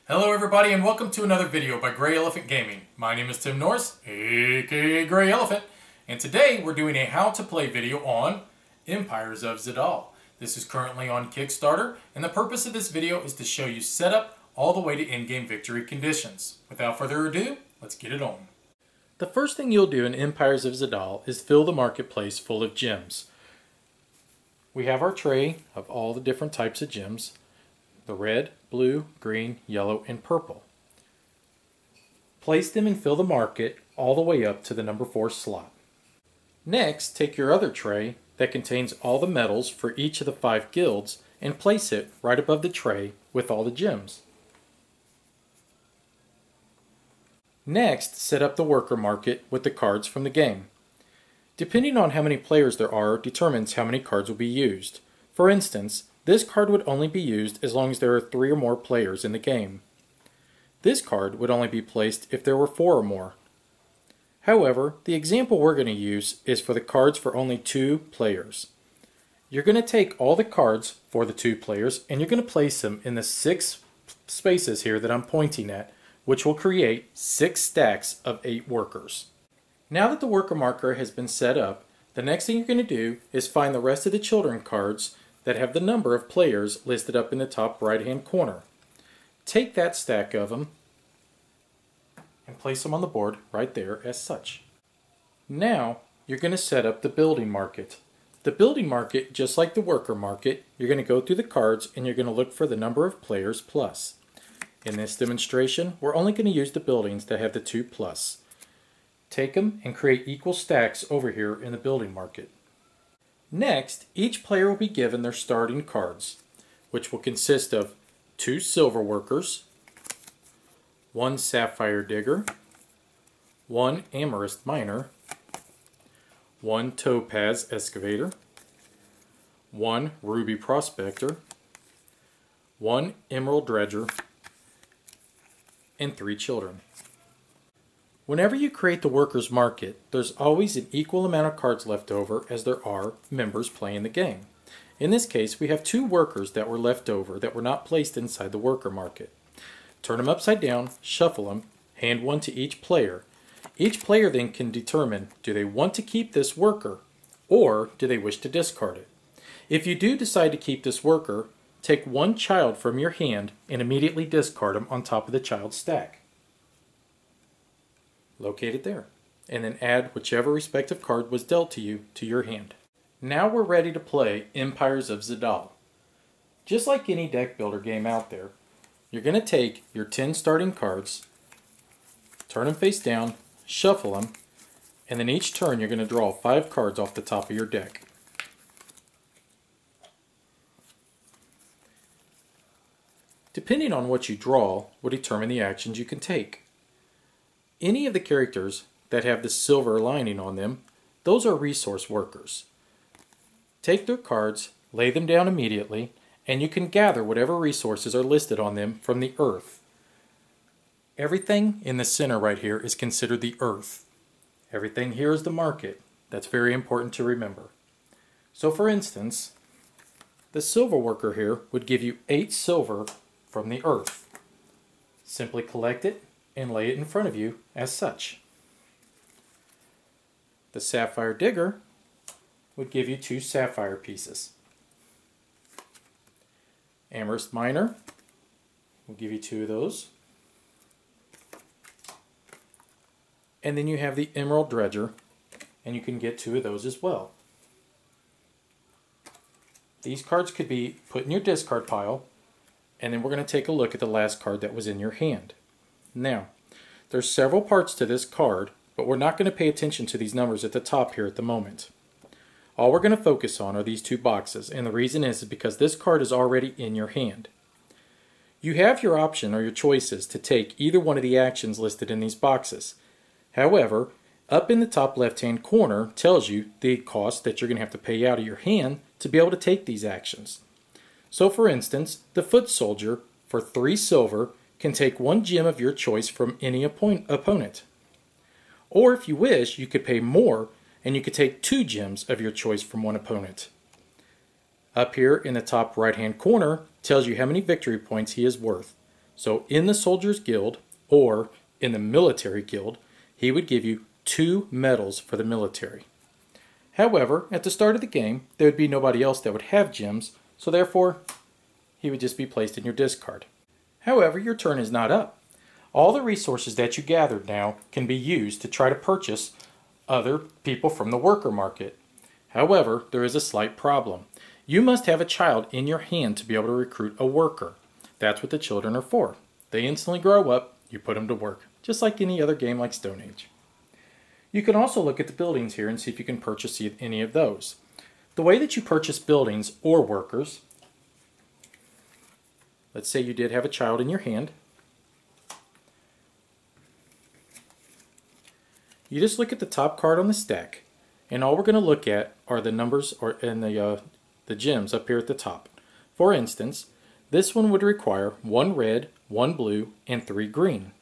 Hello everybody and welcome to another video by GreyElephant Gaming. My name is Tim Norris, aka GreyElephant, and today we're doing a how to play video on Empires of Zidal. This is currently on Kickstarter, and the purpose of this video is to show you setup all the way to in-game victory conditions. Without further ado, let's get it on. The first thing you'll do in Empires of Zidal is fill the marketplace full of gems. We have our tray of all the different types of gems. The red, blue, green, yellow, and purple. Place them and fill the market all the way up to the number 4 slot. Next, take your other tray that contains all the medals for each of the 5 guilds and place it right above the tray with all the gems. Next, set up the worker market with the cards from the game. Depending on how many players there are determines how many cards will be used. For instance, this card would only be used as long as there are 3 or more players in the game. This card would only be placed if there were 4 or more. However, the example we're going to use is for the cards for only 2 players. You're going to take all the cards for the 2 players and you're going to place them in the 6 spaces here that I'm pointing at, which will create 6 stacks of 8 workers. Now that the worker marker has been set up, the next thing you're going to do is find the rest of the children cards that have the number of players listed up in the top right hand corner. Take that stack of them and place them on the board right there as such. Now you're going to set up the building market. The building market, just like the worker market, you're going to go through the cards and you're going to look for the number of players plus. In this demonstration, we're only going to use the buildings that have the 2 plus. Take them and create equal stacks over here in the building market. Next, each player will be given their starting cards, which will consist of 2 silver workers, 1 sapphire digger, 1 amethyst miner, 1 topaz excavator, 1 ruby prospector, 1 emerald dredger, and 3 children. Whenever you create the workers market, there's always an equal amount of cards left over as there are members playing the game. In this case, we have 2 workers that were left over that were not placed inside the worker market. Turn them upside down, shuffle them, hand 1 to each player. Each player then can determine, do they want to keep this worker or do they wish to discard it? If you do decide to keep this worker, take 1 child from your hand and immediately discard him on top of the child stack. Locate it there, and then add whichever respective card was dealt to you to your hand. Now we're ready to play Empires of Zidal. Just like any deck builder game out there, you're going to take your 10 starting cards, turn them face down, shuffle them, and then each turn you're going to draw 5 cards off the top of your deck. Depending on what you draw will determine the actions you can take. Any of the characters that have the silver lining on them, those are resource workers. Take their cards, lay them down immediately, and you can gather whatever resources are listed on them from the earth. Everything in the center right here is considered the earth. Everything here is the market. That's very important to remember. So for instance, the silver worker here would give you 8 silver from the earth. Simply collect it and lay it in front of you as such. The sapphire digger would give you 2 sapphire pieces. Amethyst miner will give you 2 of those. And then you have the emerald dredger, and you can get 2 of those as well. These cards could be put in your discard pile, and then we're going to take a look at the last card that was in your hand. Now, there's several parts to this card, but we're not going to pay attention to these numbers at the top here at the moment. All we're going to focus on are these 2 boxes, and the reason is because this card is already in your hand. You have your option or your choices to take either one of the actions listed in these boxes. However, up in the top left-hand corner tells you the cost that you're going to have to pay out of your hand to be able to take these actions. So for instance, the foot soldier for 3 silver can take 1 gem of your choice from any opponent. Or if you wish, you could pay more and you could take 2 gems of your choice from 1 opponent. Up here in the top right hand corner tells you how many victory points he is worth. So in the Soldiers Guild or in the Military Guild, he would give you 2 medals for the military. However, at the start of the game, there would be nobody else that would have gems, so therefore, he would just be placed in your discard. However, your turn is not up. All the resources that you gathered now can be used to try to purchase other people from the worker market. However, there is a slight problem. You must have a child in your hand to be able to recruit a worker. That's what the children are for. They instantly grow up, you put them to work, just like any other game like Stone Age. You can also look at the buildings here and see if you can purchase any of those. The way that you purchase buildings or workers, let's say you did have a child in your hand. You just look at the top card on the stack, and all we're going to look at are the numbers and the gems up here at the top. For instance, this one would require 1 red, 1 blue, and 3 green.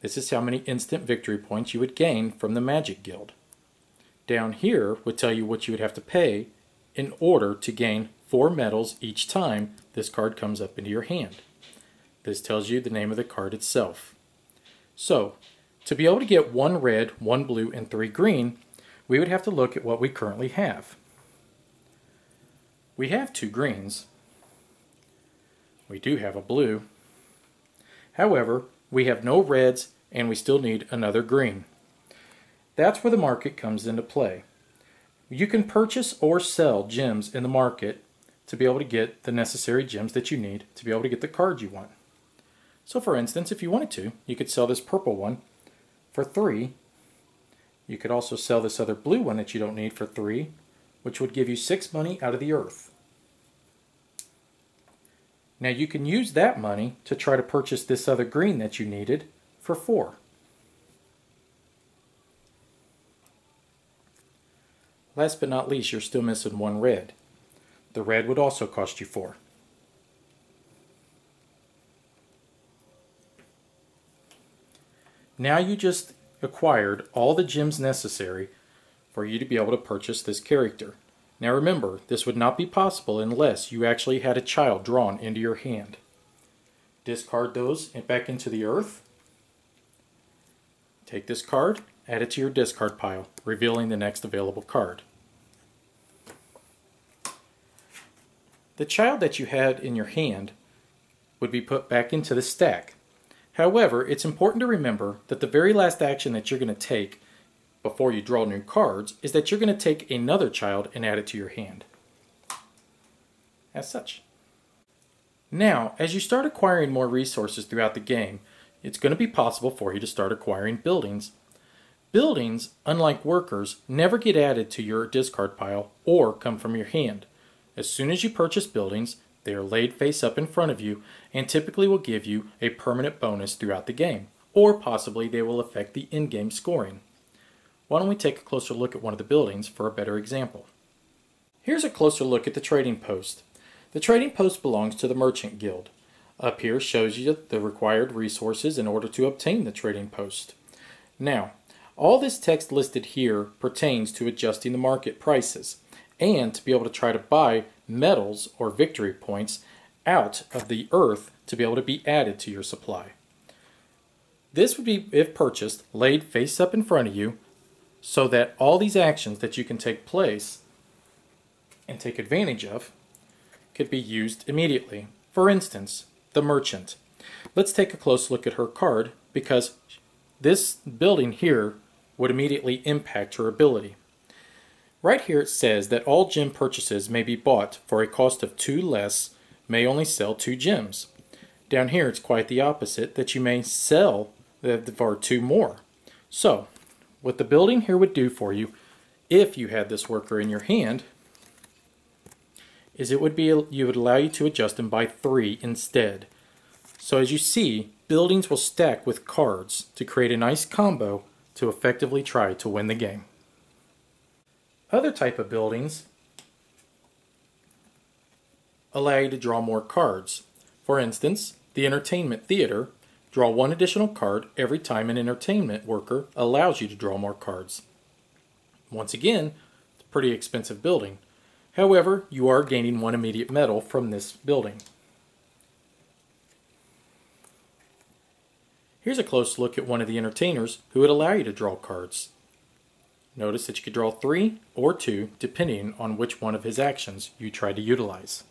This is how many instant victory points you would gain from the Magic Guild. Down here would tell you what you would have to pay in order to gain 4 medals each time this card comes up into your hand. This tells you the name of the card itself. So, to be able to get 1 red, 1 blue, and 3 green, we would have to look at what we currently have. We have 2 greens. We do have a blue. However, we have no reds and we still need another green. That's where the market comes into play. You can purchase or sell gems in the market to be able to get the necessary gems that you need to be able to get the card you want. So for instance, if you wanted to, you could sell this purple one for 3. You could also sell this other blue one that you don't need for 3, which would give you 6 money out of the earth. Now you can use that money to try to purchase this other green that you needed for 4. Last but not least, you're still missing 1 red. The red would also cost you 4. Now you just acquired all the gems necessary for you to be able to purchase this character. Now remember, this would not be possible unless you actually had a child drawn into your hand. Discard those back into the earth. Take this card, add it to your discard pile, revealing the next available card. The child that you had in your hand would be put back into the stack. However, it's important to remember that the very last action that you're going to take before you draw new cards is that you're going to take another child and add it to your hand. As such. Now, as you start acquiring more resources throughout the game, it's going to be possible for you to start acquiring buildings. Buildings, unlike workers, never get added to your discard pile or come from your hand. As soon as you purchase buildings, they are laid face up in front of you and typically will give you a permanent bonus throughout the game, or possibly they will affect the in-game scoring. Why don't we take a closer look at one of the buildings for a better example. Here's a closer look at the trading post. The trading post belongs to the Merchant Guild. Up here shows you the required resources in order to obtain the trading post. Now, all this text listed here pertains to adjusting the market prices and to be able to try to buy medals or victory points out of the earth to be able to be added to your supply. This would be, if purchased, laid face up in front of you so that all these actions that you can take place and take advantage of could be used immediately. For instance, the merchant. Let's take a close look at her card because this building here would immediately impact her ability. Right here it says that all gem purchases may be bought for a cost of 2 less, may only sell 2 gems. Down here it's quite the opposite, that you may sell for 2 more. So, what the building here would do for you, if you had this worker in your hand, is you would allow you to adjust them by 3 instead. So as you see, buildings will stack with cards to create a nice combo to effectively try to win the game. Other type of buildings allow you to draw more cards. For instance, the Entertainment Theater, draw 1 additional card every time an entertainment worker allows you to draw more cards. Once again, it's a pretty expensive building. However, you are gaining 1 immediate medal from this building. Here's a close look at one of the entertainers who would allow you to draw cards. Notice that you could draw 3 or 2 depending on which one of his actions you try to utilize.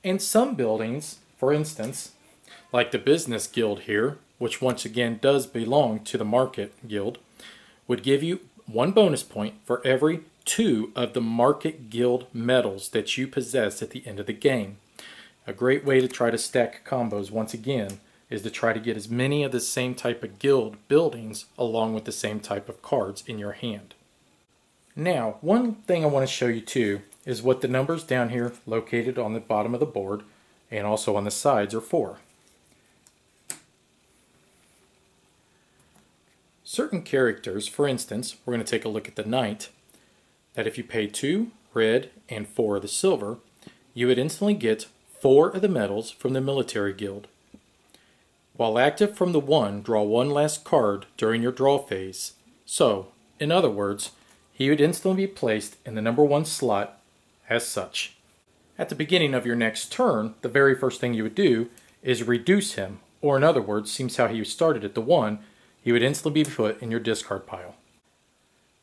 And some buildings, for instance, like the Business Guild here, which once again does belong to the Market Guild, would give you 1 bonus point for every 2 of the Market Guild medals that you possess at the end of the game. A great way to try to stack combos once again is to try to get as many of the same type of guild buildings along with the same type of cards in your hand. Now, one thing I want to show you too is what the numbers down here located on the bottom of the board and also on the sides are for. Certain characters, for instance, we're going to take a look at the Knight, that if you pay 2 red and 4 of the silver, you would instantly get 4 of the medals from the Military Guild. While active from the 1, draw 1 last card during your draw phase. So, in other words, he would instantly be placed in the number 1 slot as such. At the beginning of your next turn, the very first thing you would do is reduce him, or in other words, seems how he started at the 1, he would instantly be put in your discard pile.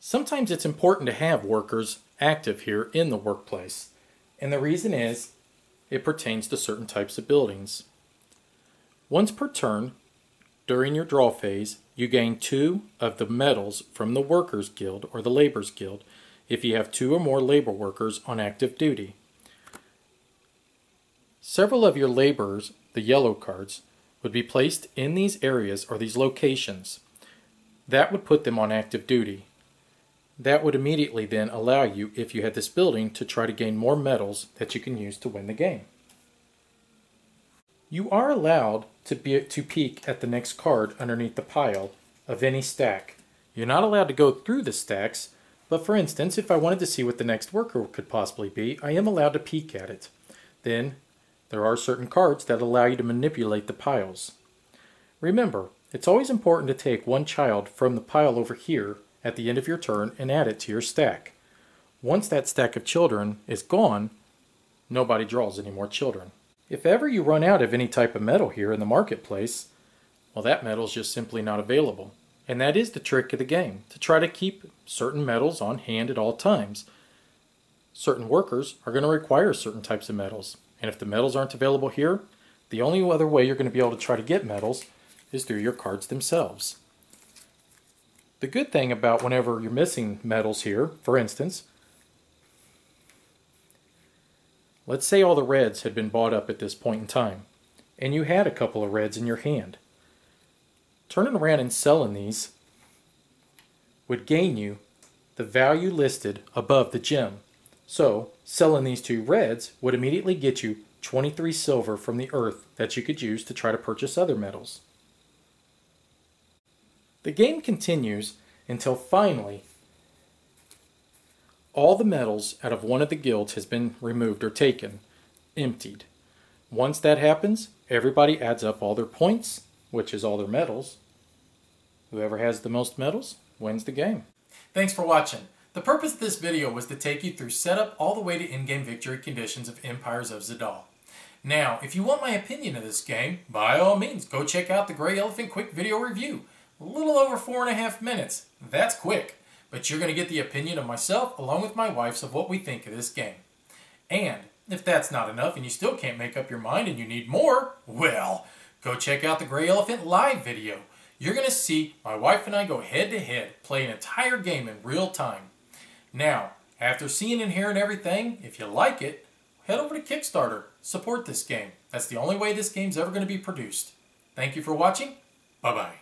Sometimes it's important to have workers active here in the workplace, and the reason is it pertains to certain types of buildings. Once per turn, during your draw phase, you gain 2 of the medals from the Workers Guild or the Laborers Guild if you have 2 or more labor workers on active duty. Several of your laborers, the yellow cards, would be placed in these areas or these locations. That would put them on active duty. That would immediately then allow you, if you had this building, to try to gain more medals that you can use to win the game. You are allowed to peek at the next card underneath the pile of any stack. You're not allowed to go through the stacks, but for instance, if I wanted to see what the next worker could possibly be, I am allowed to peek at it. Then, there are certain cards that allow you to manipulate the piles. Remember, it's always important to take 1 child from the pile over here at the end of your turn and add it to your stack. Once that stack of children is gone, nobody draws any more children. If ever you run out of any type of medal here in the marketplace, well, that medal is just simply not available. And that is the trick of the game, to try to keep certain medals on hand at all times. Certain workers are going to require certain types of medals, and if the medals aren't available here, the only other way you're going to be able to try to get medals is through your cards themselves. The good thing about whenever you're missing medals here, for instance, let's say all the reds had been bought up at this point in time, and you had a couple of reds in your hand. Turning around and selling these would gain you the value listed above the gem. So, selling these 2 reds would immediately get you 23 silver from the earth that you could use to try to purchase other metals. The game continues until finally all the medals out of one of the guilds has been removed or taken, emptied. Once that happens, everybody adds up all their points, which is all their medals. Whoever has the most medals wins the game. Thanks for watching. The purpose of this video was to take you through setup all the way to in-game victory conditions of Empires of Zidal. Now, if you want my opinion of this game, by all means, go check out the GreyElephant quick video review. A little over 4.5 minutes. That's quick. But you're going to get the opinion of myself along with my wife's of what we think of this game. And if that's not enough and you still can't make up your mind and you need more, well, go check out the GreyElephant live video. You're going to see my wife and I go head-to-head, play an entire game in real time. Now, after seeing and hearing everything, if you like it, head over to Kickstarter. Support this game. That's the only way this game's ever going to be produced. Thank you for watching. Bye-bye.